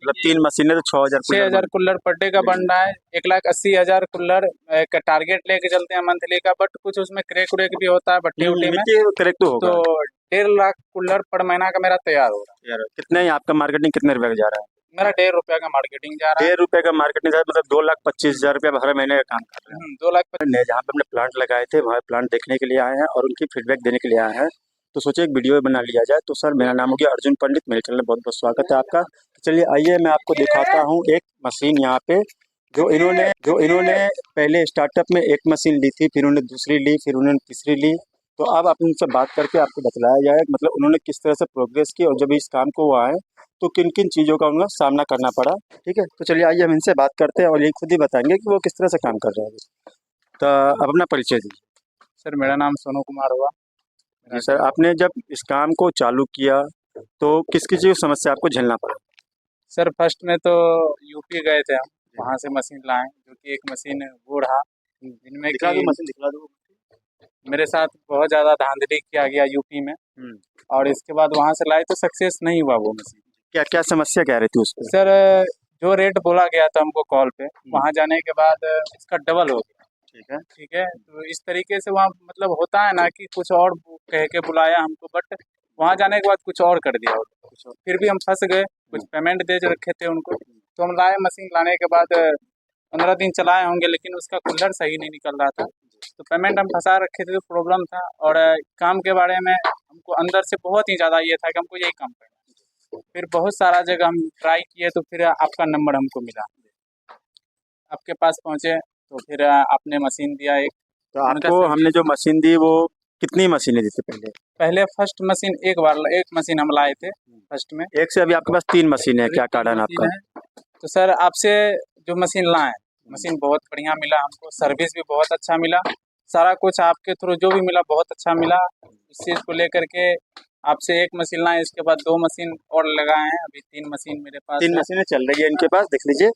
मतलब 3 मशीनें तो 6,000 6,000 कूलर पर डे का बन रहा है। 1,80,000 कूलर का टारगेट लेके चलते हैं मंथली का, बट कुछ उसमें क्रैक व्रेक भी होता है भट्टी उट्टी में, करेक्ट तो होगा। तो 1.5 लाख कूलर पर महीना का मेरा तैयार हो रहा है। यार कितने ही आपका मार्केटिंग कितने रुपए का जा रहा है? मेरा 1.5 रुपया का मार्केटिंग जा रहा है। 1.5 रुपए का मार्केटिंग जा रहा है, मतलब 2,25,000 रुपया हर महीने का काम कर रहे हैं। 2 लाख जहाँ पे हमने प्लांट लगाए थे वहाँ प्लांट देखने के लिए आए हैं और उनकी फीडबैक देने के लिए आए हैं, तो सोचे एक वीडियो बना लिया जाए। तो सर मेरा नाम हो गया अर्जुन पंडित, मेरे चैनल में बहुत बहुत स्वागत है आपका। चलिए आइए मैं आपको दिखाता हूँ एक मशीन यहाँ पे जो इन्होंने पहले स्टार्टअप में एक मशीन ली थी, फिर उन्होंने दूसरी ली, फिर उन्होंने तीसरी ली। तो अब आप उनसे बात करके आपको बतलाया जाए मतलब उन्होंने किस तरह से प्रोग्रेस की और जब इस काम को वो आए तो किन किन चीज़ों का उन्हें सामना करना पड़ा। ठीक है, तो चलिए आइए हम इनसे बात करते हैं और ये खुद ही बताएंगे कि वो किस तरह से काम कर रहे हैं। तो अब अपना परिचय दीजिए। सर मेरा नाम सोनू कुमार हुआ। जी सर, आपने जब इस काम को चालू किया तो किस किस चीज़ की समस्या आपको झेलना पड़ा? सर फर्स्ट में तो यूपी गए थे हम, वहाँ से मशीन लाए, जो कि एक मशीन वो रहा जिनमें दिखा दो कि मशीन, दिखा दो। मेरे साथ बहुत ज़्यादा धांधली किया गया यूपी में, और इसके बाद वहाँ से लाए तो सक्सेस नहीं हुआ वो मशीन। क्या क्या समस्या क्या रही थी उस पर? सर जो रेट बोला गया था हमको कॉल पे, वहाँ जाने के बाद इसका डबल हो गया। ठीक है, तो इस तरीके से वहाँ मतलब होता है ना कि कुछ और कह के बुलाया हमको, बट वहाँ जाने के बाद कुछ और कर दिया। फिर भी हम फंस गए, कुछ पेमेंट दे जो रखे थे उनको, तो हम लाए मशीन। लाने के बाद 15 दिन चलाए होंगे, लेकिन उसका कूलर सही नहीं निकल रहा था, तो पेमेंट हम फंसा रखे थे, तो प्रॉब्लम था। और काम के बारे में हमको अंदर से बहुत ही ज़्यादा ये था कि हमको यही काम करना। फिर बहुत सारा जगह हम ट्राई किए, तो फिर आपका नंबर हमको मिला, आपके पास पहुँचे, तो फिर आपने मशीन दिया एक। तो आपको हमने जो मशीन दी वो कितनी मशीनें दी थी पहले फर्स्ट मशीन एक मशीन हम लाए थे फर्स्ट में। एक से अभी आपके पास 3 मशीन है, क्या कारण आपका? तो सर आपसे जो मशीन लाए, मशीन बहुत बढ़िया मिला हमको, सर्विस भी बहुत अच्छा मिला, सारा कुछ आपके थ्रू जो भी मिला बहुत अच्छा मिला। इस चीज़ को लेकर के आपसे एक मशीन लाए, इसके बाद 2 मशीन और लगाए हैं, अभी 3 मशीन मेरे पास 3 मशीनें चल रही है इनके पास, देख लीजिए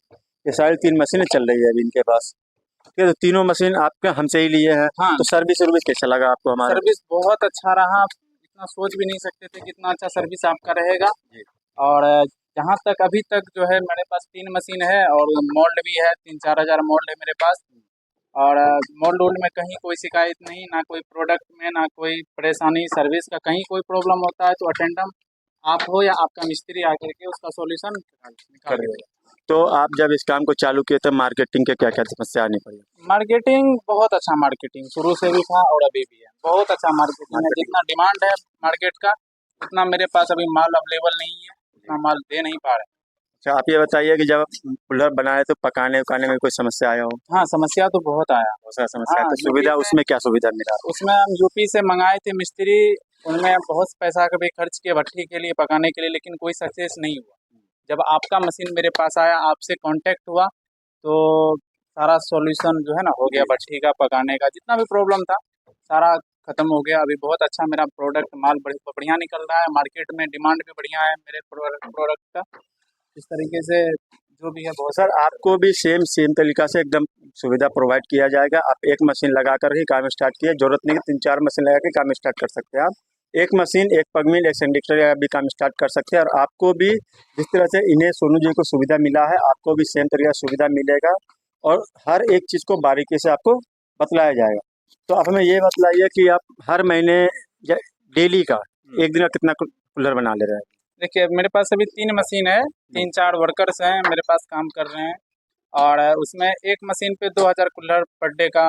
ये सारी 3 मशीनें चल रही है अभी इनके पास। ठीक है, तो तीनों मशीन आपके हमसे ही लिए हैं। हाँ, तो सर्विस कैसा लगा आपको हमारा? सर्विस बहुत अच्छा रहा, इतना सोच भी नहीं सकते थे कि इतना अच्छा सर्विस आपका रहेगा। और जहाँ तक अभी तक जो है मेरे पास 3 मशीन है और मोल्ड भी है, 3-4 हज़ार मोल्ड है मेरे पास। और मोल्ड वोल्ड में कहीं कोई शिकायत नहीं, ना कोई प्रोडक्ट में ना कोई परेशानी, सर्विस का कहीं कोई प्रॉब्लम होता है तो अटेंडम आप हो या आपका मिस्त्री आकर के उसका सॉल्यूशन निकाल देगा। तो आप जब इस काम को चालू किए तो मार्केटिंग के क्या क्या समस्या आनी पड़ी? मार्केटिंग बहुत अच्छा, मार्केटिंग शुरू से भी था और अभी भी है, बहुत अच्छा मार्केटिंग है। जितना डिमांड है मार्केट का, उतना मेरे पास अभी माल अवेलेबल नहीं है, उतना माल दे नहीं पा रहे। अच्छा, आप ये बताइए कि जब कूलर बनाए तो पकाने उकाने में कोई समस्या आया हो? हाँ, समस्या तो बहुत आया, बहुत सारा समस्या। हाँ, तो सुविधा उसमें क्या सुविधा मिला? उसमें हम यूपी से मंगाए थे मिस्त्री, उनमें बहुत पैसा का भी खर्च किया भट्टी के लिए, पकाने के लिए, लेकिन कोई सक्सेस नहीं हुआ। जब आपका मशीन मेरे पास आया, आपसे कांटेक्ट हुआ, तो सारा सॉल्यूशन जो है ना हो गया, भट्टी का पकाने का जितना भी प्रॉब्लम था सारा खत्म हो गया। अभी बहुत अच्छा मेरा प्रोडक्ट माल बढ़िया निकल रहा है, मार्केट में डिमांड भी बढ़िया है मेरे प्रोडक्ट का। इस तरीके से जो भी है बहुत। सर आपको भी सेम तरीका से एकदम सुविधा प्रोवाइड किया जाएगा। आप एक मशीन लगा कर ही काम स्टार्ट किए, जरूरत नहीं कि 3-4 मशीन लगा के काम स्टार्ट कर सकते हैं। आप एक मशीन, एक पग मिल, एक सिंडिकेटर भी काम स्टार्ट कर सकते हैं। और आपको भी जिस तरह से इन्हें सोनू जी को सुविधा मिला है, आपको भी सेम तरीका सुविधा मिलेगा और हर एक चीज़ को बारीकी से आपको बतलाया जाएगा। तो आप हमें ये बतलाइए कि आप हर महीने या डेली का एक दिन का कितना कूलर बना ले रहे हैं? देखिए मेरे पास अभी 3 मशीन है, 3-4 वर्कर्स हैं मेरे पास काम कर रहे हैं, और उसमें एक मशीन पे 2,000 कूलर पर डे का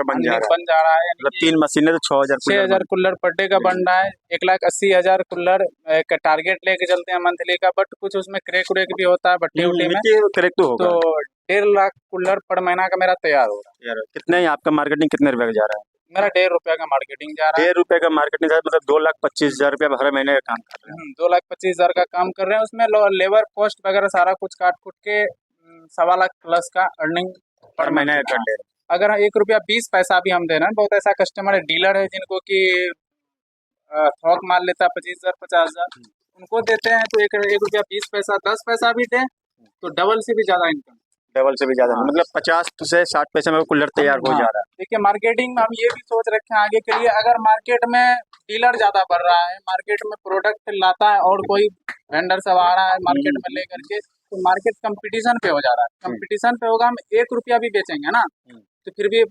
बन जा रहा है। मतलब 3 मशीनें तो 6,000 कूलर पर डे का बन रहा है। 1,80,000 कूलर का टारगेट लेके चलते हैं मंथली का, बट कुछ उसमें क्रैक व्रेक भी होता है भट्टी उट्टी में, करेक्ट तो होगा। तो 1.5 लाख कूलर पर महीना का मेरा तैयार हो रहा है। कितने ही आपका मार्केटिंग कितने रुपए का जा रहा है? मेरा 1.5 रुपया का मार्केटिंग जा रहा है। 1.5 रुपए का मार्केटिंग मतलब 2,25,000 रुपया हर महीने का काम कर रहे हैं। 2,25,000 का काम कर रहे हैं, उसमें लेबर कॉस्ट वगैरह सारा कुछ काट कुट के 1.25 लाख प्लस का अर्निंग हर महीने का कर। अगर 1 रुपया 20 पैसा भी हम दे रहे हैं, बहुत ऐसा कस्टमर है, डीलर है जिनको कि थोक माल लेता है 25,000 50,000, उनको देते हैं तो 1 रुपया 20 पैसा 10 पैसा भी दें तो डबल से भी ज्यादा इनकम, डबल से भी ज्यादा। हाँ। मतलब 50 से 60 पैसे में कूलर तैयार हो जा रहा है। देखिए मार्केटिंग में हम ये भी सोच रखे हैं आगे के लिए, अगर मार्केट में डीलर ज्यादा बढ़ रहा है, मार्केट में प्रोडक्ट लाता है और कोई वेंडर सब आ रहा है मार्केट में लेकर के, तो मार्केट कंपटीशन पे हो जा रहा है। कंपटीशन पे होगा, हम 1 रुपया भी बेचेंगे ना तो फिर भी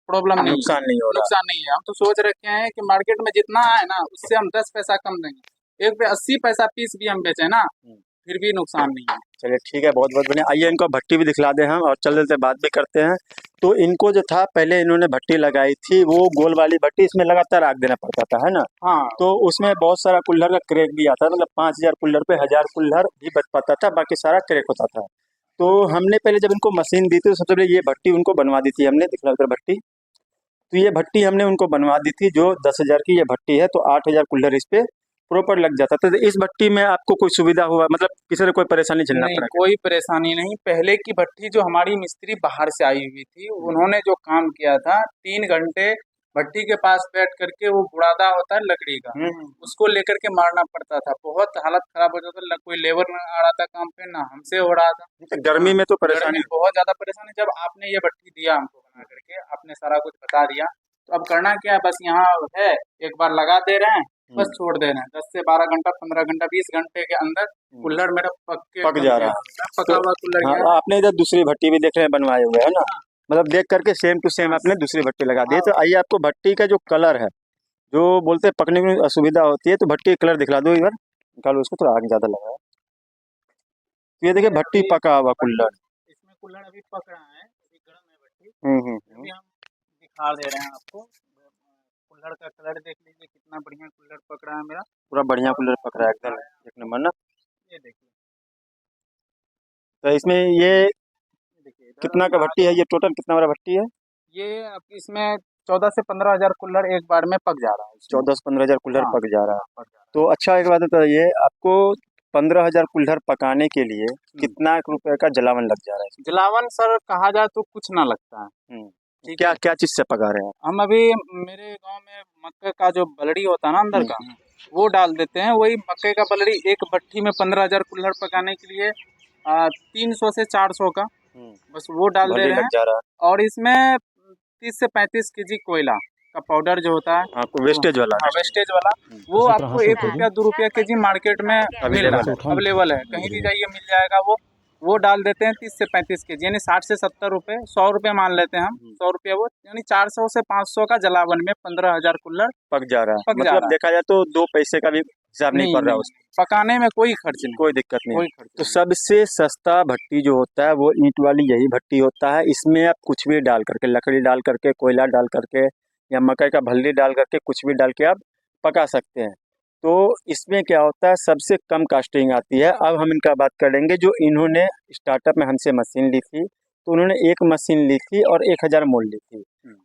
प्रॉब्लम नहीं है, नुकसान नहीं हो रहा। नुकसान नहीं है। हम तो सोच रखे हैं कि मार्केट में जितना है ना उससे हम 10 पैसा कम देंगे। 1 पे 80 पैसा पीस भी हम बेचे ना फिर भी नुकसान नहीं है। चलिए ठीक है, बहुत बहुत बढ़िया। आइए इनको भट्टी भी दिखला दें हम और चल देते बात भी करते हैं। तो इनको जो था पहले इन्होंने भट्टी लगाई थी वो गोल वाली भट्टी, इसमें लगातार आग देना पड़ता था, है ना? हाँ तो उसमें बहुत सारा कुल्हड़ का क्रैक भी आता था, मतलब 5000 कुल्हड़ पे 1000 कुल्हड़ भी बच पाता था, बाकी सारा क्रैक होता था। तो हमने पहले जब इनको मशीन दी थी तो सबसे पहले ये भट्टी उनको बनवा दी थी हमने, दिखला उधर भट्टी। तो ये भट्टी हमने उनको बनवा दी थी जो 10,000 की ये भट्टी है, तो 8,000 कुल्हड़ इस पे प्रॉपर लग जाता था। तो इस भट्टी में आपको कोई सुविधा हुआ, मतलब किसी ने कोई परेशानी झेलना नहीं, पड़ा? कोई परेशानी नहीं। पहले की भट्टी जो हमारी मिस्त्री बाहर से आई हुई थी उन्होंने जो काम किया था 3 घंटे भट्टी के पास बैठ करके, वो बुरादा होता है लकड़ी का, उसको लेकर के मारना पड़ता था। बहुत हालत खराब हो जाता था, कोई लेबर ना आ रहा था काम पे, ना हमसे हो रहा था। तो गर्मी में तो गर्मी परेशानी बहुत ज्यादा परेशानी। जब आपने ये भट्टी दिया हमको बना करके, आपने सारा कुछ बता दिया, तो अब करना क्या है, बस यहाँ है एक बार लगा दे रहे हैं, बस छोड़ दे रहे हैं। 10 से 12 घंटा, 15 घंटा, 20 घंटे के अंदर कुल्हड़ मेरा पक जा रहा है। पका हुआ कुल्हड़ हाँ, गया। आपने इधर दूसरी भट्टी भी देख रहे हैं बनवाए हुए है ना, मतलब देख करके सेम टू सेम आपने दूसरी भट्टी लगा दी है। तो आइए आपको भट्टी का जो कलर है, जो बोलते हैं पकने में असुविधा होती है, तो भट्टी का कलर दिखला दो इधर, निकालो उसको, थोड़ा आग ज्यादा लगा है। तो ये देखिए भट्टी पका हुआ कुल्हड़। इसमें कुल्हड़ अभी पक रहा है, अभी गर्म है भट्टी। हम्म। अभी हम दिखा दे रहे हैं आपको। कुल्हड़ का कलर देख लीजिए, कितना बढ़िया कुल्हड़ पक रहा है मेरा। पूरा बढ़िया कुल्हड़ पक रहा है एकदम एक नंबर ना। ये देखिए, तो इसमें ये देखिए कितना का भट्टी है, ये टोटल कितना बड़ा भट्टी है? ये अब इसमें 14 से 15 हजार कुल्हड़ एक बार में पक जा रहा है इसमें। 14 से 15,000 कुल्हड़ हाँ, पक जा रहा है। पक जा रहा तो अच्छा एक बात बताइए, आपको 15,000 कुल्हड़ पकाने के लिए है। कितना रुपए का जलावन लग जा रहा है? जलावन सर कहा जाए तो कुछ ना लगता है। ठीक क्या है, क्या चीज से पका रहे हैं? हम अभी मेरे गांव में मक्के का जो बलड़ी होता है ना अंदर का, वो डाल देते हैं। वही मक्के का बलड़ी एक भट्टी में 15,000 कुल्हड़ पकाने के लिए 300 से 400 का, बस वो डाल दे भले रहे लग हैं। जा रहा है। और इसमें 30 से 35 केजी कोयला का पाउडर जो होता है, आपको वेस्टेज वाला हाँ वेस्टेज वाला, वो आपको 1 रुपया 2 रुपया केजी मार्केट में मिल रहा है, अवेलेबल है, कहीं भी जाइए मिल जाएगा। वो डाल देते हैं 30 से 35 केजी, यानी 60 से 70 रुपए, 100 रुपए मान लेते हैं हम, 100 रुपया वो, यानी 400 से 500 का जलावन में 15,000 कुल्हड़ पक जा रहा है। पक जा मतलब रहा है। देखा जाए तो 2 पैसे का भी हिसाब नहीं पड़ रहा नहीं, उसमें, पकाने में कोई खर्च नहीं, कोई दिक्कत नहीं। कोई खर्च तो नहीं। सबसे सस्ता भट्टी जो होता है वो ईंट वाली यही भट्टी होता है। इसमें आप कुछ भी डाल करके, लकड़ी डाल करके, कोयला डाल करके, या मकई का भल्ली डाल करके, कुछ भी डाल के आप पका सकते हैं। तो इसमें क्या होता है, सबसे कम कास्टिंग आती है। अब हम इनका बात करेंगे, जो इन्होंने स्टार्टअप में हमसे मशीन ली थी, तो उन्होंने एक मशीन ली थी और 1000 मोल ली थी।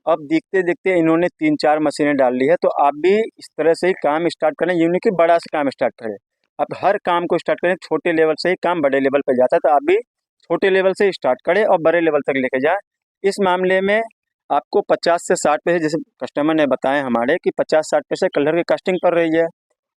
अब देखते देखते इन्होंने 3-4 मशीनें डाल ली है। तो आप भी इस तरह से ही काम स्टार्ट करें, यूँ नहीं कि बड़ा से काम स्टार्ट करें। आप हर काम को स्टार्ट करें, छोटे लेवल से ही काम बड़े लेवल पर जाता है, तो आप भी छोटे लेवल से स्टार्ट करें और बड़े लेवल तक लेके जाएं। इस मामले में आपको 50 से 60 पैसे, जैसे कस्टमर ने बताए हमारे कि 50-60 पैसे कलर की कास्टिंग पड़ रही है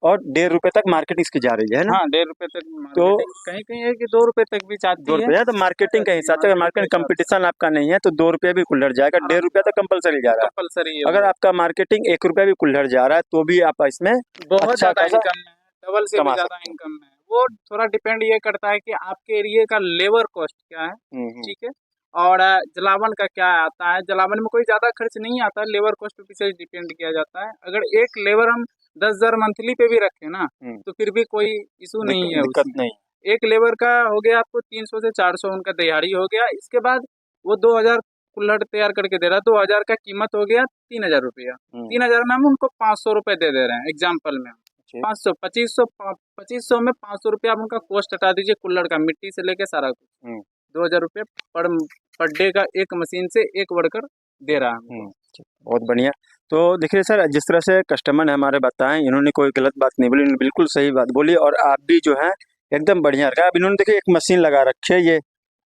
और 1.5 रुपये तक मार्केट इसकी जा रही है ना। हाँ, 1.5 रुपए तक तो कहीं कहीं है कि 2 रुपए तक भी जाती 2 है। रुपये है, तो मार्केटिंग के हिसाब से, अगर मार्केट कंपटीशन आपका नहीं है तो 2 रुपये भी कुल्हड़ जाएगा, 1.5 रुपया तो कंपलसरी जा रहा है। कंपलसरी है। अगर आपका मार्केटिंग 1 रुपया भी कुल्हड़ जा रहा है तो भी आप इसमें बहुत अच्छा ज्यादा खासा इनकम है, डबल से भी कमा ज्यादा सकते हैं। इनकम है। वो थोड़ा डिपेंड ये करता है कि आपके एरिया का लेबर कॉस्ट क्या है, ठीक है, और जलावन का क्या आता है। जलावन में कोई ज्यादा खर्च नहीं आता, लेबर कॉस्ट पे पीछे डिपेंड किया जाता है। अगर एक लेबर हम 10,000 मंथली पे भी रखें ना, तो फिर भी कोई इशू नहीं है दिक्कत उसमें। नहीं। एक लेबर का हो गया आपको 300 से 400, उनका दिहाड़ी हो गया। इसके बाद वो 2,000 कुल्हड़ तैयार करके दे रहा है, 2,000 का कीमत हो गया 3,000 रुपया। 3,000 में हम उनको 500 रुपए दे दे रहे हैं, एग्जाम्पल में। 500, 2500 में 500 रुपया आप उनका कॉस्ट हटा दीजिए कुल्हड़ का, मिट्टी से लेके सारा कुछ। 2,000 रुपये पर डे का एक मशीन से एक वर्कर दे रहा है। बहुत बढ़िया। तो देखिए सर, जिस तरह से कस्टमर ने हमारे बताएं, इन्होंने कोई गलत बात नहीं बोली, इन्होंने बिल्कुल सही बात बोली, और आप भी जो है एकदम बढ़िया रखा। अब इन्होंने देखिए एक मशीन लगा रखी है, ये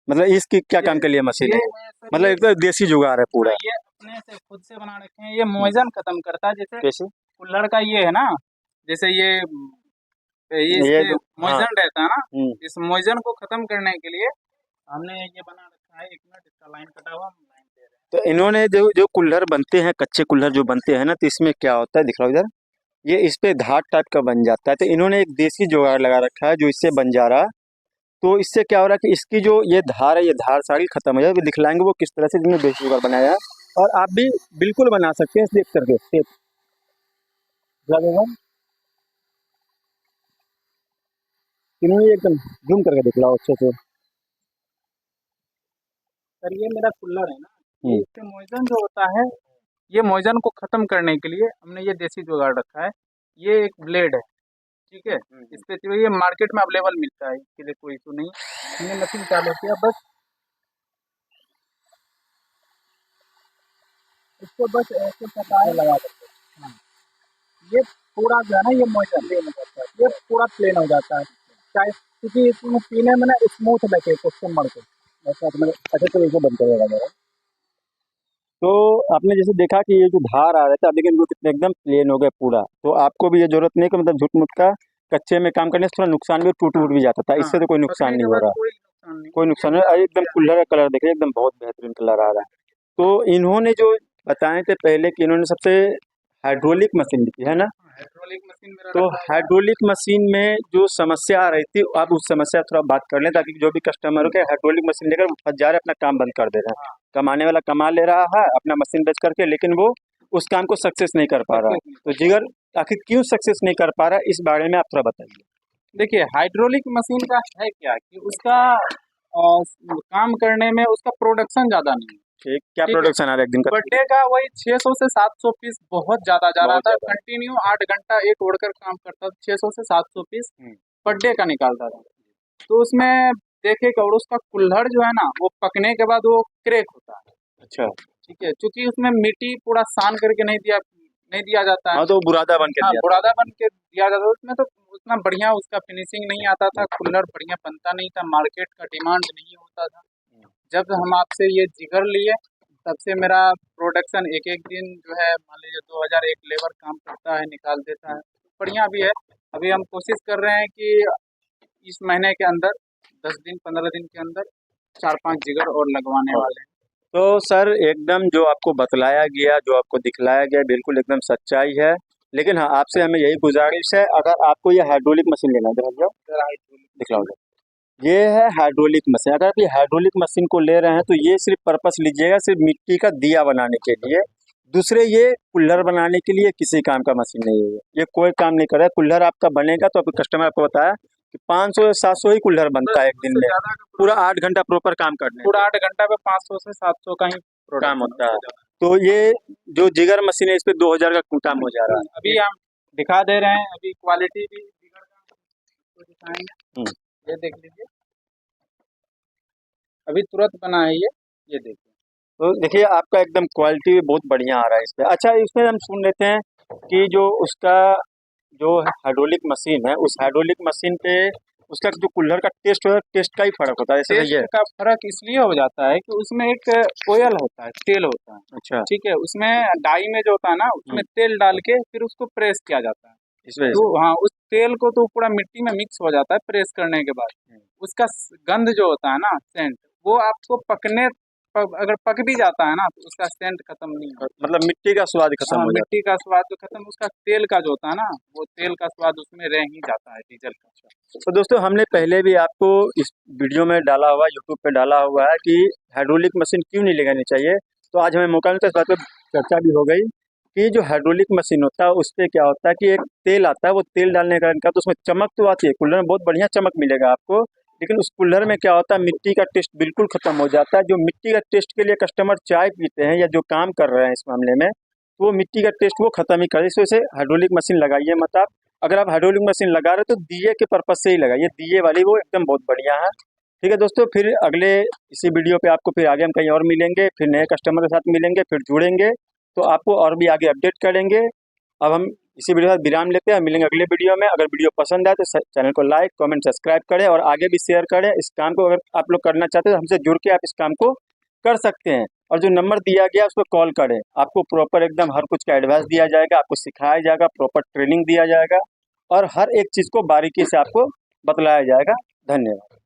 मतलब इसकी क्या काम के लिए मशीन है? मतलब एकदम देसी जुगाड़ है पूरा। ये अपने से खुद से बना रखे हैं। ये मोइजन खत्म करता है, जैसे कैसे? कुल्हड़ का ये है ना, जैसे ये ये जो मोइजन रहता है ना, हम्म। इस मोइजन को खत्म करने के लिए हमने ये बना रखा है। 1 मिनट, इसका लाइन कटा हुआ, हम लाइन दे रहे हैं। तो इन्होंने जो जो कुल्हड़ बनते हैं, कच्चे कुल्हड़ जो बनते हैं ना, तो इसमें क्या होता है, दिख रहा इधर, ये इस पे धार टाइप का बन जाता है। तो इन्होंने एक देसी जुगाड़ लगा रखा है जो इससे बन जा रहा है। तो इससे क्या हो रहा है कि इसकी जो ये धार है, ये धार सारी खत्म हो जाएगी। दिखलाएंगे वो किस तरह से जिन्होंने देसी जुगाड़ बनाया है, और आप भी बिल्कुल बना सकते हैं देख करके। लगेगा इन्होंने एकदम जूम करके दिखलाओ अच्छे से। सर ये मेरा कुल्हड़ है ना, ये इससे मोइजन जो होता है, ये मोइजन को खत्म करने के लिए हमने ये देसी जुगाड़ रखा है। ये एक ब्लेड है, ठीक है, इस पे जो ये मार्केट में अवेलेबल मिलता है, इसके लिए कोई इशू नहीं। हमने मशीन चालू किया, बस इसको बस ऐसे पकाए लगा देते हैं। हाँ, ये पूरा जो है ना, ये मोइजन प्लेन हो जाता है, ये पूरा प्लेन हो जाता है, चाहे क्योंकि इसमें पीने में ना स्मूथ लगे क्वेश्चन मार्क ऐसा। तो मैंने अच्छा चलो इसको बंद करेगा जरा। तो आपने जैसे देखा कि ये जो धार आ रहा था, लेकिन वो कितने एकदम प्लेन हो गए पूरा। तो आपको भी ये जरूरत नहीं कि मतलब झूठ मूठ का कच्चे में काम करने से थोड़ा नुकसान भी, टूट भी जाता था। इससे तो कोई नुकसान नहीं हो रहा, कोई नुकसान नहीं। अरे एकदम कुल्हड़ का कलर देखिए, एकदम बहुत बेहतरीन कलर आ रहा है। तो इन्होंने जो बताए थे पहले कि इन्होंने सबसे हाइड्रोलिक मशीन ली थी, है ना? हाइड्रोलिक मशीन मेरा तो हाइड्रोलिक मशीन में जो समस्या आ रही थी, आप उस समस्या थोड़ा बात कर लें, ताकि जो भी कस्टमर हो के हाइड्रोलिक मशीन लेकर फंस जा रहे हैं, अपना काम बंद कर दे रहे हैं। कमाने वाला कमा ले रहा है अपना मशीन बेच करके, लेकिन वो उस काम को सक्सेस नहीं कर पा रहा है। तो जिगर आखिर क्यों सक्सेस नहीं कर पा रहा है, इस बारे में आप थोड़ा बताइए। देखिए, हाइड्रोलिक मशीन का है क्या कि उसका काम करने में उसका प्रोडक्शन ज्यादा नहीं है। ठीक, क्या ठीक है। प्रोडक्शन आ रहा है एक दिन का? पर डे का वही 600 से 700 पीस बहुत ज्यादा जा रहा बहुत था। ज्यादा। कंटिन्यू 8 घंटा एक ओढ़कर काम करता था, 600 से 700 पीस पर डे का निकालता था। तो उसमें देखेगा, और उसका कुल्हड़ जो है ना, वो पकने के बाद वो क्रैक होता है। अच्छा, ठीक है, क्योंकि उसमें मिट्टी पूरा सान करके नहीं दिया जाता है। हाँ, तो बुरादा बन के हाँ, दिया था। बुरादा बन के दिया जाता था। उसमें तो उतना बढ़िया उसका फिनिशिंग नहीं आता था, कुल्हड़ बढ़िया बनता नहीं था, मार्केट का डिमांड नहीं होता था। जब हम आपसे ये जिगर लिए, तब से मेरा प्रोडक्शन एक एक दिन जो है, मान लीजिए 2000 एक लेबर काम करता है, निकाल देता है, बढ़िया भी है। अभी हम कोशिश कर रहे हैं कि इस महीने के अंदर 10 दिन 15 दिन के अंदर 4-5 जिगर और लगवाने वाले हैं। तो सर एकदम जो आपको बतलाया गया, जो आपको दिखलाया गया, बिल्कुल एकदम सच्चाई है। लेकिन हाँ, आपसे हमें यही गुजारिश है, अगर आपको ये हाइड्रोलिक मशीन लेना है, दिखलाओ जरा। ये है हाइड्रोलिक मशीन। अगर आप ये हाइड्रोलिक मशीन को ले रहे हैं तो ये सिर्फ पर्पस लीजिएगा सिर्फ मिट्टी का दिया बनाने के लिए। दूसरे ये कुल्हड़ बनाने के लिए किसी काम का मशीन नहीं है। ये कोई काम नहीं कर रहा है। कुल्हड़ आपका बनेगा तो आपके कस्टमर आपको बताया कि 500 से 700 ही कुल्हड़ बनता है एक दिन में, पूरा 8 घंटा प्रॉपर काम करने पूरा 8 घंटा में 500 से 700 का ही काम होता है। तो ये जो जिगर मशीन है, इस पे 2000 का काम हो जा रहा है। अभी हम दिखा दे रहे हैं, अभी क्वालिटी भी जिगर का आपको दिखाएंगे। ये देख लीजिए, अभी तुरंत बना है ये देखिए। तो देखिए आपका एकदम क्वालिटी भी बहुत बढ़िया आ रहा है इस पे। अच्छा, इसमें हम सुन लेते हैं कि जो उसका जो हाइड्रोलिक मशीन है, उस हाइड्रोलिक मशीन पे उसका जो कुल्हड़ का टेस्ट है, टेस्ट का ही फर्क होता है, ऐसा सही है? टेस्ट का फर्क इसलिए हो जाता है कि उसमें एक ऑयल होता है, तेल होता है। अच्छा, ठीक है, उसमें डाई में जो होता है ना, उसमें तेल डाल के फिर उसको प्रेस किया जाता है। इस वजह तो से। हाँ, उस तेल को तो पूरा मिट्टी में मिक्स हो जाता है प्रेस करने के बाद। उसका गंध जो होता है ना, सेंट, वो आपको अगर पक भी जाता है ना, तो उसका सेंट खत्म नहीं होता। मतलब मिट्टी का स्वाद खत्म हाँ, हो जाता मिट्टी का स्वाद तो खत्म, उसका तेल का जो होता है ना, वो तेल का स्वाद उसमें रह ही जाता है, डीजल का। है। तो दोस्तों, हमने पहले भी आपको इस वीडियो में डाला हुआ है, यूट्यूब पे डाला हुआ है कि हाइड्रोलिक मशीन क्यों नहीं लगानी चाहिए। तो आज हमें मौका मिलता है, इस बात पर चर्चा भी हो गई कि जो हाइड्रोलिक मशीन होता है उस पर क्या होता है कि एक तेल आता है, वो तेल डालने का इनका तो उसमें चमक तो आती है, कुल्हड़ में बहुत बढ़िया चमक मिलेगा आपको, लेकिन उस कुल्हड़ में क्या होता है, मिट्टी का टेस्ट बिल्कुल खत्म हो जाता है। जो मिट्टी का टेस्ट के लिए कस्टमर चाय पीते हैं या जो काम कर रहे हैं इस मामले में, तो वो मिट्टी का टेस्ट वो खत्म ही करे। इस वजह से हाइड्रोलिक मशीन लगाइए मत आप। अगर आप हाइड्रोलिक मशीन लगा रहे हो तो दिए के पर्पज से ही लगाइए, दिए वाली वो एकदम बहुत बढ़िया है। ठीक है दोस्तों, फिर अगले इसी वीडियो पे आपको फिर आगे हम कहीं और मिलेंगे, फिर नए कस्टमर के साथ मिलेंगे, फिर जुड़ेंगे, तो आपको और भी आगे अपडेट करेंगे। अब हम इसी वीडियो के साथ विराम लेते हैं, मिलेंगे अगले वीडियो में। अगर वीडियो पसंद आए तो चैनल को लाइक कमेंट सब्सक्राइब करें और आगे भी शेयर करें। इस काम को अगर आप लोग करना चाहते हैं तो हमसे जुड़ के आप इस काम को कर सकते हैं। और जो नंबर दिया गया उस पर कॉल करें, आपको प्रॉपर एकदम हर कुछ का एडवाइस दिया जाएगा, आपको सिखाया जाएगा, प्रॉपर ट्रेनिंग दिया जाएगा और हर एक चीज़ को बारीकी से आपको बतलाया जाएगा। धन्यवाद।